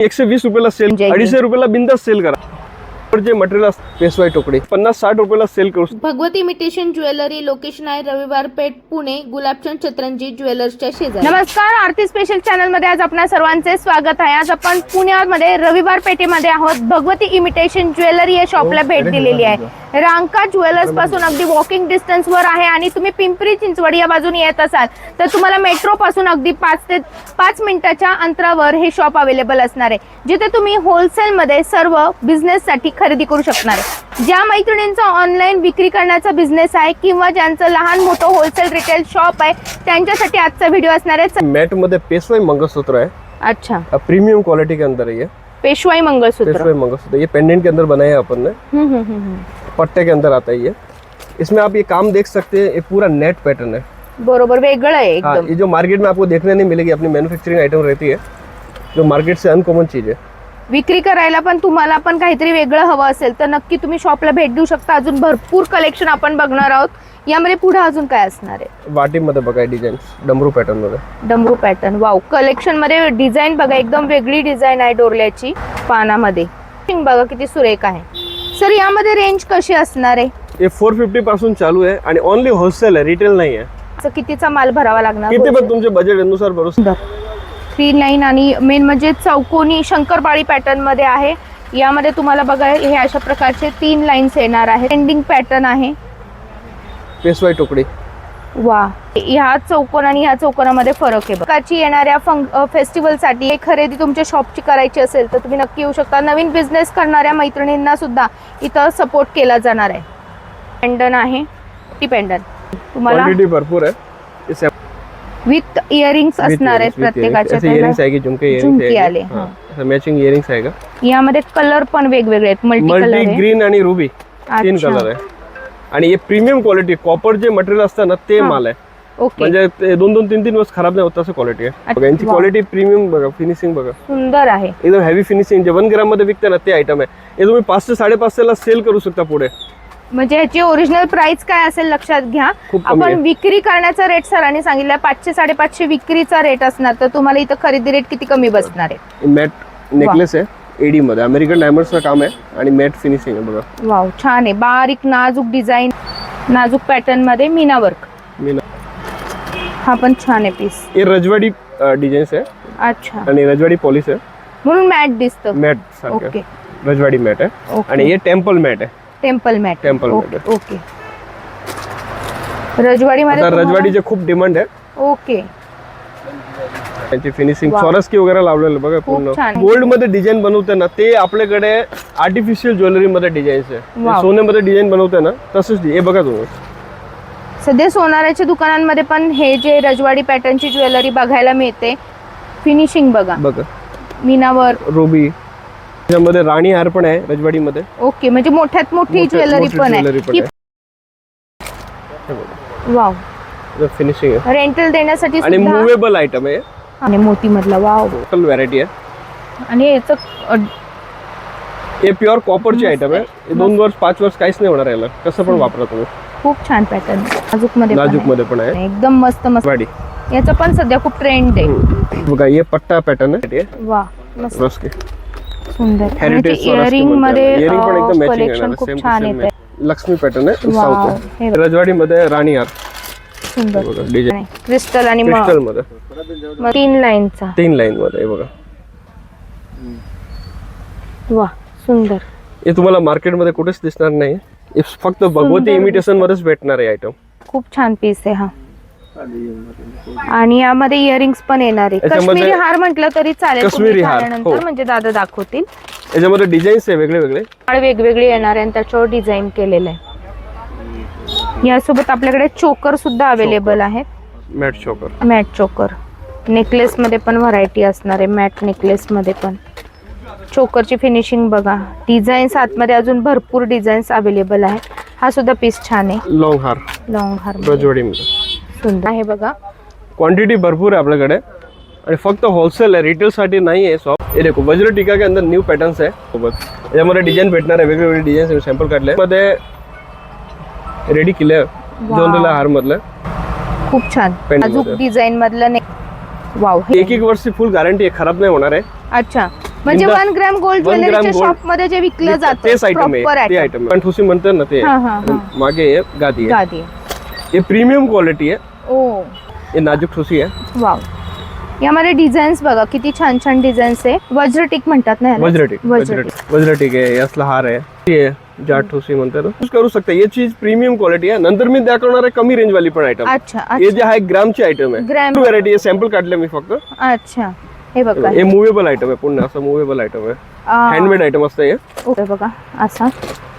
120 रुपयाला सेल, 250 रुपयाला बिंदास सेल करा. जे मटेरियल पेशवाई टोकडी 50-60 रुपयाला सेल करू. भगवत इमिटेशन ज्वेलरी, लोकेशन आहे रविवार पेठ, पुणे, गुलाबचंद छत्रंजी ज्वेलर्सच्या शेजारी. नमस्कार, आरती स्पेशल चॅनल मध्ये आज आपणा सर्वांचे स्वागत आहे. आज आपण पुण्यामध्ये रविवार पेठेमध्ये आहोत. भगवती इमिटेशन ज्वेलरी या शॉपला भेट दिलेली आहे. रांका ज्वेलर्स पासून अगदी वॉकिंग डिस्टन्स वर आहे आणि तुम्ही पिंपरी चिंचवड या बाजूने येत असाल तर तुम्हाला मेट्रो पासून अगदी 5 मिनिटाच्या अंतरावर हे शॉप अवेलेबल असणार आहे, जिथे तुम्ही होलसेल मध्ये सर्व बिझनेस साठी खरेदी करू शकणार आहे. ज्या मैत्रिणींचा ऑनलाईन विक्री करण्याचा बिझनेस आहे किंवा ज्यांचं लहान मोठं होलसेल रिटेल शॉप आहे त्यांच्यासाठी आजचा व्हिडिओ असणार आहे. मैट मध्ये पेशवाई मंगलसूत्र है. अच्छा, प्रीमियम क्वालिटी के अंदर है ये पेशवाई मंगलसूत्र. पेशवाई मंगलसूत्र ये पेंडेंट के अंदर बनाया है अपन ने. पट्टे के अंदर आता है ये. इसमें आप ये काम देख सकते हैं, ये पूरा नेट पैटर्न है. बरोबर, वेगळं आहे हाँ, एकदम. ये जो मार्केट में आपको देखने नहीं मिलेगी, अपनी मैन्युफैक्चरिंग आइटम रहती है जो मार्केट से अनकॉमन चीज है. विक्री करायला पण तुम्हाला पण काहीतरी वेगळं हवं असेल तर नक्की तुम्ही शॉपला भेट देऊ शकता. अजून भरपूर कलेक्शन आपण बघणार आहोत. यामध्ये पुढे अजून काय असणार आहे? वाटी मध्ये बघा डिझाईन डमरू पॅटर्न मध्ये. डमरू पॅटर्न, वाव. कलेक्शन मध्ये डिझाईन बघा, एकदम वेगळी डिझाईन आहे डोरल्याची पानामध्ये. बघा किती सुरेख आहे. सर यामध्ये रेंज कशी असणार आहे? ये 450 पासून चालू आहे आणि ओनली होलसेल आहे, रिटेल नाही आहे. कितीचा माल भरावा लागणार? किती पण तुमचे बजेट अनुसार भरू. 3 लाईन आणि मेन म्हणजे चौकोनी शंकरपाळी पॅटर्न मध्ये आहे. यामध्ये तुम्हाला बघा हे अशा प्रकारचे 3 लाईन्स येणार आहे. एंडिंग पॅटर्न आहे. पेशवाई टोकडी. वा, ह्या चौकोन आणि ह्या चौकोनामध्ये फरक आहे. प्रकारची येणाऱ्या फेस्टिवल साठी खरेदी तुमच्या शॉपची करायची असेल तर तुम्ही नक्की येऊ शकता. नवीन बिझनेस करणाऱ्या मैत्रिणींना सुद्धा इथं सपोर्ट केला जाणार आहे. पेंडन आहे, ती पेंडन तुम्हाला क्वांटिटी भरपूर आहे. विथ इयरिंग्स असणार आहेत प्रत्येकाच्या. इयरिंग्स आहे की झुमके आले. मॅचिंग इयरिंग्स आहे का. यामध्ये कलर पण वेगवेगळे आहेत, मल्टी कलर मल्टी आहे. ग्रीन आणि रुबी 3 कलर आहे. आणि हे प्रीमियम क्वालिटी कॉपर जे मटेरियल असतं ना ते माल आहे. ओके, म्हणजे 2-3 वर्ष खराब नाही होत असं क्वालिटी आहे. बघा यांची क्वालिटी प्रीमियम बघा, फिनिशिंग बघा सुंदर आहे. एकदम हेवी फिनिशिंग. जे 1 ग्राम मध्ये विकते ना ते आयटम आहे. हे तुम्ही 500-550 ला सेल करू शकता पुढे. म्हणजे ह्याची ओरिजिनल प्राइस काय असेल लक्षात घ्या. खूप कमी आपण आहे. विक्री करण्याचा रेट सरांनी सांगितलं 500-550 विक्रीचा रेट असणार तर तुम्हाला इथं खरेदी रेट किती कमी बसणार आहे. मॅट नेकलेस आहे एडी मध्ये, अमेरिकन डायमंड्सचं काम आहे आणि मॅट फिनिशिंग आहे बघा. वाव, छान आहे. बारीक नाजूक डिझाईन, नाजूक पॅटर्न मध्ये मीना वर्क. हा पण छान आहे पीस. हे रजवाडी डिझाईन्स आहे. अच्छा, आणि रजवाडी पॉलिश आहे म्हणून मॅट दिसतं. मॅट ओके, सारखं रजवाडी मॅट आहे. ओके. आणि हे टेम्पल मॅट आहे. Temple mat. टेम्पल मॅट आहे. ओके. रजवाडी मध्ये आता रजवाडीचे खूप डिमांड आहे. ओके, त्यांची फिनिशिंग वा. चॉरस की वगैरे लावलेलं बघा पूर्ण. छान. गोल्ड मध्ये डिझाईन बनवते ना ते आपल्याकडे आर्टिफिशियल ज्वेलरी मध्ये डिझाईन्स आहे. वाव. सोन्यामध्ये डिझाईन बनवते ना तसंच हे बघा तुम्ही. सध्या सोनाराच्या दुकानांमध्ये पण हे जे रजवाडी पॅटर्नची ज्वेलरी बघायला मिळते. फिनिशिंग बघा, बघा मीनावर. रुबी त्यामध्ये राणी हार पण आहे रजवाडी मध्ये. ओके, म्हणजे मोठ्यात मोठी ज्वेलरी पण आहे. वाव, फिनिशिंग आहे रेंटल देण्यासाठी आणि सुद्धा. मुव्हेबल आयटम आहे. आणि मोती मधला. वाव, टोटल व्हरायटी आहे. आणि याचं हे प्युअर कॉपरची आयटम आहे. 2 वर्ष 5 वर्ष काहीच नाही होणार याला, कसं पण वापरा तुम्ही. खूप छान पॅटर्न. नाजूक मध्ये नाजूक मध्ये पण आहे. एकदम मस्त मस्त. वाडी याचं पण सध्या खूप ट्रेंड आहे. बघा हे पट्टा पॅटर्न आहे. वा, मस्त रस के सुंदर. हेरिटेज इयरिंग मध्ये इयरिंग पण एकदम मॅचिंग कलेक्शन आहे. खूप सेम छान येते. लक्ष्मी पॅटर्न आहे. वाव, साऊथ हे आहे. बघ. रजवाडी मध्ये राणी हार सुंदर बघा डिझाईन. क्रिस्टल आणि क्रिस्टल मध्ये 3 लाईनचा. 3 लाईन मध्ये बघा. वा, सुंदर. हे तुम्हाला मार्केट मध्ये कुठेच दिसणार नाही. हे फक्त भगवती इमिटेशन मध्येच भेटणार आहे आयटम. खूप छान पीस आहे हा. आणि यामध्ये इयरिंग्स पण येणार आहे. याच्यामध्ये काश्मीरी हार म्हटलं तरी चालेल. काश्मीरी तुम्ही हार, झाल्यानंतर हो. म्हणजे दादा दाखवतील. याच्यामध्ये डिझाईन्स आहे वेगळे वेगळे. वेगवेगळे येणार आहे आणि त्याच्यावर डिझाईन केलेलं आहे. यासोबत आपल्याकडे चोकर सुद्धा अवेलेबल आहे. मॅट चोकर. मॅट चोकर. नेकलेस मध्ये पण व्हरायटी असणार आहे. मॅट नेकलेस मध्ये पण चोकरची फिनिशिंग बघा. डिझाईन्स आतमध्ये अजून भरपूर डिझाईन्स अवेलेबल आहे. हा सुद्धा पीस छान आहे. लॉंग हार लॉंग हार रजवाडी मध्ये सुंदर आहे बघा. क्वांटिटी भरपूर आहे आपल्याकडे आणि फक्त होलसेल आहे, रिटेल साठी नाही आहे शॉप. हे देखो वज्र टीका के अंदर न्यू पॅटर्न्स आहे सोबत. याच्यामध्ये डिझाईन भेटणार आहे, वेगवेगळे डिझाईन सॅम्पल काढले. मध्ये रेडी केले जोंधला हार मधलं. खूप छान नाजूक डिझाईन मधलं. वाव, 1 वर्ष फुल गॅरंटी आहे, खराब नाही होणार आहे. अच्छा, म्हणजे बिंदास. 1 ग्रॅम गोल्ड 1 ग्रॅम ज्वेलरीच्या gold. शॉप मध्ये जे विकलं जातं तेच आयटम proper आहे, ते item. आयटम पण ठुसी म्हणतात ना ते हा, हा, हा. मागे हे गादी आहे. गादी हे प्रीमियम क्वालिटी आहे. ओ हे नाजूक ठुसी आहे. वाव. यामध्ये डिझाईन्स बघा किती छान छान डिझाईन्स आहे. वज्रटिक म्हणतात ना याला? वज्रटिक वज्रटिक आहे. यातला हार आहे. हे जाट ठुसी म्हणतात यूज करू शकता. ही चीज प्रीमियम क्वालिटी आहे. नंतर मी दाखवणार आहे कमी रेंज वाली पण आयटम. अच्छा हे जे आहे ग्रामची आयटम आहे. ग्रॅम व्हरायटी आहे. सॅम्पल काढले मी फक्त. अच्छा हे बघा हे मुव्हेबल आयटम आहे. पुन्हा असं मुव्हेबल आयटम आहे. हँडमेड आयटम असतं हे. ओके बघा असा.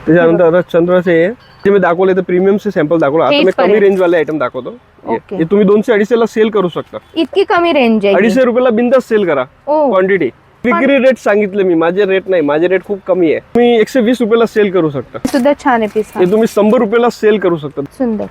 त्याच्यानंतर आता चंद्राचे आहे जे मी दाखवले ते प्रीमियमचे सॅम्पल दाखवलं. आता मी कमी रेंज वाले आयटम दाखवतो. ओके. हे तुम्ही 200-250 ला सेल करू शकता. इतकी कमी रेंज आहे 250 रुपयाला बिंदास सेल करा. ओ क्वांटिटी विक्री रेट सांगितले मी. माझे रेट नाही, माझे रेट खूप कमी आहे. तुम्ही 120 रुपयाला सेल करू शकता. सुद्धा छान आहे पीस. हे तुम्ही 100 रुपयाला सेल करू शकता. सुंदर.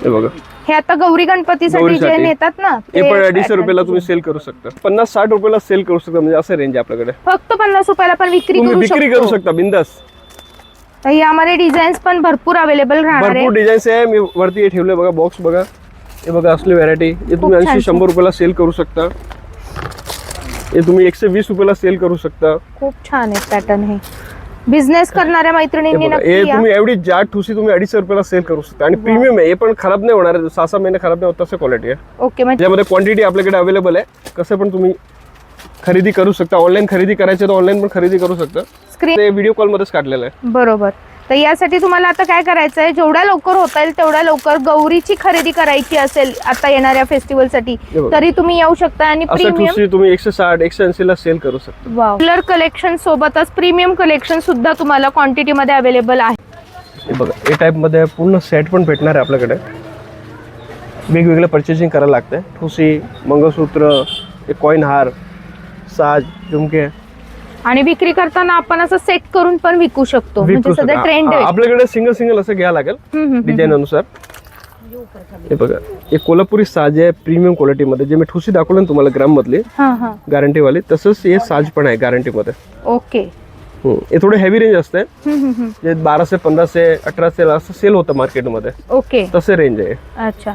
हे बघा हे आता गौरी गणपतीसाठी जे गौरीसाठी. नेतात ना हे पण 250 रुपयाला तुम्ही सेल करू शकता. 50-60 रुपयाला सेल करू शकता. म्हणजे असं रेंज आहे आपल्याकडे. फक्त 50 रुपयाला पण विक्री तुम्ही करू विक्री करू शकतो. शकता बिंदास. तर यामध्ये डिझाईन्स पण भरपूर अवेलेबल राहणार आहे. भरपूर डिझाईन्स आहे. मी वरती हे ठेवले बघा बॉक्स बघा. हे बघा असली व्हरायटी. हे तुम्ही खूप छान 80-100 रुपयाला सेल करू शकता. हे तुम्ही 120 रुपयाला सेल करू शकता. खूप छान आहे पॅटर्न. हे बिझनेस करणाऱ्या हे मैत्रिणींनी बघा, नक्की हे या. तुम्ही एवढी जाट ठुसी तुम्ही 250 रुपयाला सेल करू शकता. आणि प्रीमियम आहे. हे पण खराब नाही होणार. 6-6 महिने खराब नाही होत तसं क्वालिटी आहे. ओके म्हणजे त्यामध्ये क्वांटिटी आपल्याकडे अवेलेबल आहे. कसं पण तुम्ही खरेदी करू शकता. ऑनलाईन खरेदी करायची तर ऑनलाईन पण खरेदी करू शकता. स्क्रीन ते व्हिडिओ कॉल मध्येच काढलेलं आहे. बरोबर. तर यासाठी तुम्हाला आता काय करायचं आहे, जेवढ्या लवकर होता येईल तेवढ्या लवकर गौरीची खरेदी करायची असेल आता येणाऱ्या फेस्टिवलसाठी हे बघा. तरी तुम्ही येऊ शकता. आणि असं प्रीमियम ठुसी तुम्ही 160-180 ला सेल करू शकता. वाव. कलर कलेक्शन सोबतच प्रीमियम कलेक्शन सुद्धा तुम्हाला क्वांटिटी मध्ये अवेलेबल आहे. हे बघा ए टाइप मध्ये पूर्ण सेट पण भेटणार आहे आपल्याकडे. वेगवेगळं परचेसिंग करायला लागतंय. ठुसी, मंगळसूत्र, एक कॉइन हार, साज, झुमके आणि विक्री करताना आपण असं सेट करून पण विकू शकतो. म्हणजे सध्या ट्रेंड आहे. आपल्याकडे सिंगल असं घ्यायला लागेल डिझाईन अनुसार. हे बघा हे कोल्हापुरी साज आहे प्रीमियम क्वालिटी मध्ये. जे मी ठुसी दाखवलं ना तुम्हाला ग्राम मधली हा हा गॅरंटी वाली, तसंच हे साज पण आहे गॅरंटी मध्ये. ओके. हे थोडे हेवी रेंज असते. जे 1200, 1500, 1800 असं सेल होतं मार्केटमध्ये. ओके तसे रेंज आहे. अच्छा.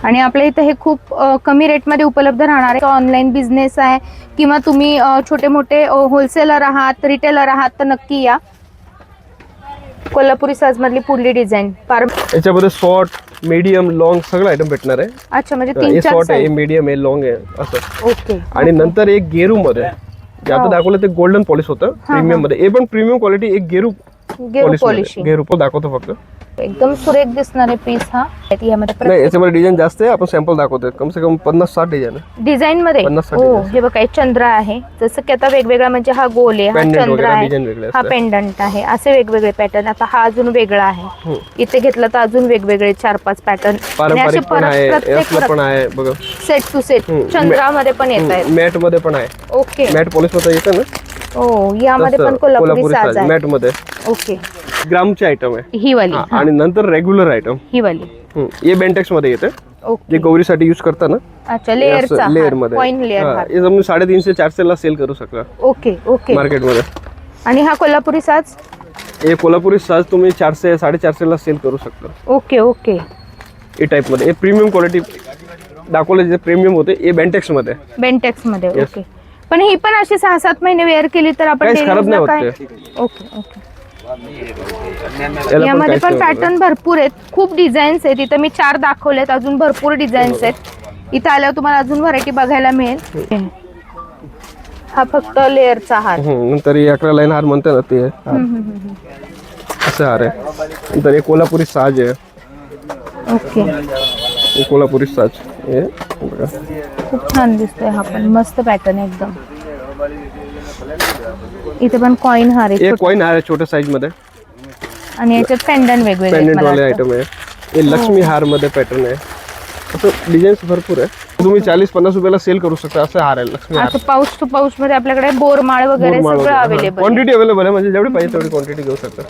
आणि आपल्या इथे हे खूप कमी रेटमध्ये उपलब्ध राहणार आहे. ऑनलाईन बिझनेस आहे किंवा तुम्ही छोटे मोठे होलसेलर आहात, रिटेलर आहात तर नक्की या. कोल्हापुरी साज मधली पुढली डिझाईन याच्यामध्ये शॉर्ट, मीडियम, लॉंग सगळं आयटम भेटणार आहे. अच्छा म्हणजे हे 3-4 शॉर्ट आहे, मीडियम आहे, लॉंग आहे असं. ओके. आणि नंतर एक गेरू मध्ये जे आता दाखवलं ते गोल्डन पॉलिश होतं प्रीमियम मध्ये. हे पण प्रीमियम क्वालिटी. एक गेरू गेरू पॉलिशिंग गेरू दाखवतो फक्त. एकदम सुरेख दिसणारे पीस. हा यामध्ये नाही याच्यामध्ये डिझाईन जास्त आहे. आपण सॅम्पल दाखवतोय. कम से कम 50-60 डिझाईन आहे डिझाईन मध्ये. 50-60 हो design. हे बघा हे चंद्र आहे. जसं की आता वेगवेगळा म्हणजे हा गोल आहे, हा Pendant चंद्र वगैरे आहे, design वेगळे हा असतात. पेंडंट आहे. असे वेगवेगळे पॅटर्न. आता हा अजून वेगळा आहे. इथे घेतलं तर अजून वेगवेगळे 4-5 पॅटर्न. पारंपरिक पण आहे, असलं पण आहे बघा. सेट टू सेट चंद्रामध्ये पण येत आहेत. मॅट मध्ये पण आहे. ओके. मॅट पॉलिश मध्ये येतं ना. हो यामध्ये पण कोल्हापुरी साज आहे. मॅट मध्ये ओके. ग्रामचे आयटम आहे. ही वाली. आणि नंतर रेग्युलर आयटम ही वाली. हे बेंटेक्स मध्ये येते. ओके. जे गौरीसाठी यूज करता ना. अच्छा लेअरचा लेअर मध्ये. Coin layer. हे तुम्ही 350-400 ला सेल करू शकता ओके ओके. मार्केट मध्ये. आणि हा कोल्हापुरी साज. हे कोल्हापुरी साज तुम्ही 400-450 ला सेल करू शकता. Okay okay. ए टाइप मध्ये. हे प्रीमियम क्वालिटी दाखवले जे प्रीमियम होते हे बेंटेक्स मध्ये. बेंटेक्स मध्ये. ओके. पण ही पण अशी 6-7 महिने वेअर केली तर आपण काहीच खराब नाही होत काय. ते. Okay okay. याला यामध्ये काहीच पण नाही होत. पॅटर्न भरपूर आहेत. खूप डिझाईन्स आहेत. इथं मी 4 दाखवलेत. अजून भरपूर डिझाईन्स आहेत. इथं आल्यावर तुम्हाला अजून व्हरायटी बघायला मिळेल. हा फक्त लेअरचा हार. नंतर हे 11 लाईन हार म्हणते ना ते असं हार आहे. नंतर हे कोल्हापुरी साज आहे. ओके. हे कोल्हापुरी साज हे बघा. खूप छान दिसतोय हा पण. मस्त पॅटर्न एकदम. इथे पण कॉइन हार आहे. एक कॉइन हार आहे छोट्या साईज मध्ये. आणि याच्यात पेंडंट वेगवेगळे पेंडेंट वाले आयटम आहे. हे लक्ष्मी हार मध्ये पॅटर्न आहे. असं डिझाईन्स भरपूर आहे. तुम्ही 40-50 रुपयाला सेल करू शकता. असं हार आहे लक्ष्मी हार. असं पाऊच टू पाऊच मध्ये आपल्याकडे बोरमाळ वगैरे सगळं अवेलेबल. क्वांटिटी अवेलेबल आहे. म्हणजे जेवढी पाहिजे तेवढी क्वांटिटी घेऊ शकता.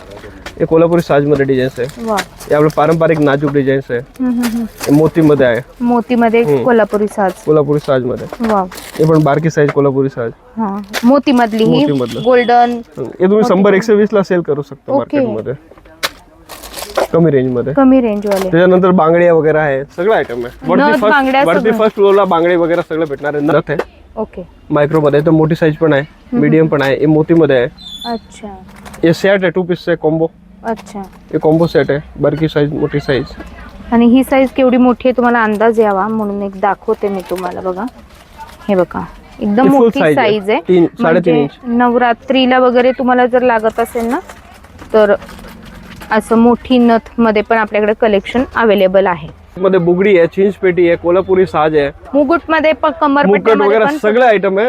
हे कोल्हापुरी साज मध्ये डिझाईन्स आहे. वा. हे आपलं पारंपरिक नाजूक डिझाईन्स आहे. हे मोती मध्ये आहे. मोतीमध्ये कोल्हापुरी साज. कोल्हापुरी साज मध्ये. वा. हे पण बारकी साईज कोल्हापुरी साज. हा मोती मधली ही मोतीमधलं. गोल्डन. हे तुम्ही 100-120 ला सेल करू शकता ओके. मार्केट मध्ये कमी रेंज मध्ये. कमी रेंज वाले. त्याच्यानंतर बांगड्या वगैरे आहे. सगळं आयटम आहे. नथ, बांगड्या वरती सगळं. फर्स्ट फ्लोअरला बांगडे वगैरे सगळं भेटणार आहे. नथ आहे. ओके. मायक्रो मध्ये तर मोठी साईज पण आहे, मीडियम पण आहे, हे मोती मध्ये आहे. अच्छा हे सेट आहे 2 पीसचे कॉम्बो. अच्छा. हे कॉम्बो सेट आहे, बारकी साईज मोठी साईज. आणि ही साईज केवढी मोठी आहे तुम्हाला अंदाज यावा म्हणून एक दाखवते मी तुम्हाला. बघा हे बघा एकदम ही full मोठी size आहे. साईज आहे. 3-3.5 म्हणजे इंच. नवरात्रीला वगैरे तुम्हाला जर लागत असेल ना तर असं मोठी नथ मध्ये पण आपल्याकडे कलेक्शन अवेलेबल आहे. मध्ये बुगडी आहे, चिंच पेटी आहे, कोल्हापुरी साज आहे, मुकुट मध्ये पण मुकुट कमरपट्ट्यामध्ये वगैरे पण सगळे आयटम आहे.